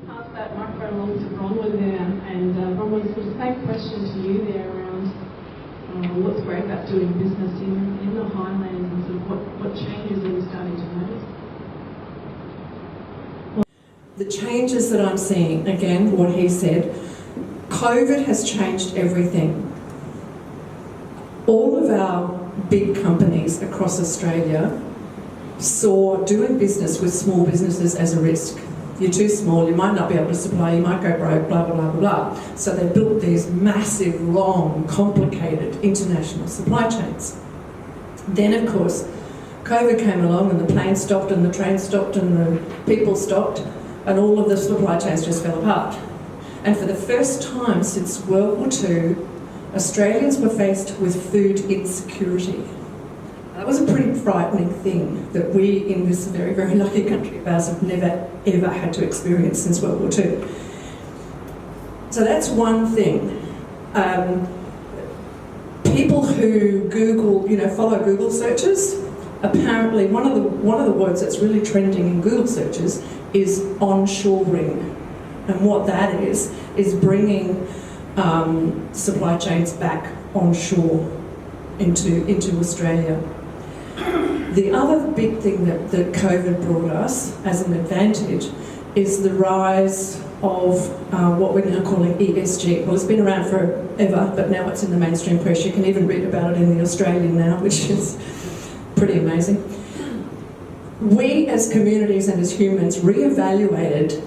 Pass that microphone along to Bronwyn there, and Bronwyn, sort of same question to you there around what's great about doing business in the Highlands, and sort of what changes are you starting to notice? The changes that I'm seeing, again, what he said, COVID has changed everything. All of our big companies across Australia saw doing business with small businesses as a risk. You're too small, you might not be able to supply, you might go broke, blah, blah, blah, blah, blah. So they built these massive, long, complicated international supply chains. Then, of course, COVID came along and the plane stopped and the train stopped and the people stopped and all of the supply chains just fell apart. And for the first time since World War II, Australians were faced with food insecurity. That was a pretty frightening thing that we in this very, very lucky country of ours have never, ever had to experience since World War II. So that's one thing. People who Google, follow Google searches, apparently one of the words that's really trending in Google searches is onshoring. And what that is bringing supply chains back onshore into Australia. The other big thing that COVID brought us as an advantage is the rise of what we're now calling ESG. Well, it's been around forever, but now it's in the mainstream press. You can even read about it in the Australian now, which is pretty amazing. We as communities and as humans re-evaluated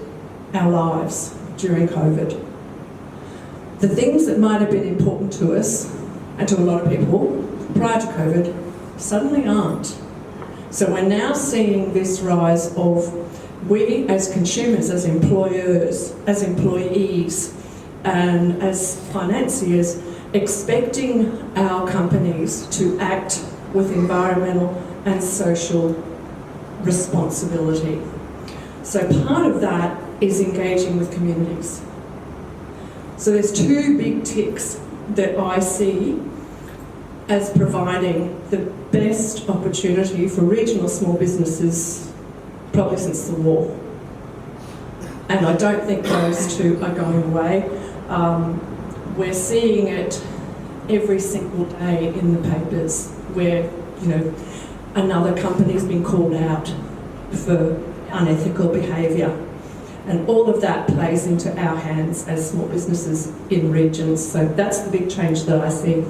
our lives during COVID. The things that might have been important to us and to a lot of people prior to COVID suddenly aren't. So we're now seeing this rise of we as consumers, as employers, as employees, and as financiers expecting our companies to act with environmental and social responsibility. So part of that is engaging with communities. So there's two big ticks that I see as providing the best opportunity for regional small businesses probably since the war. And I don't think those two are going away. We're seeing it every single day in the papers where, another company's been called out for unethical behaviour. And all of that plays into our hands as small businesses in regions. So that's the big change that I see.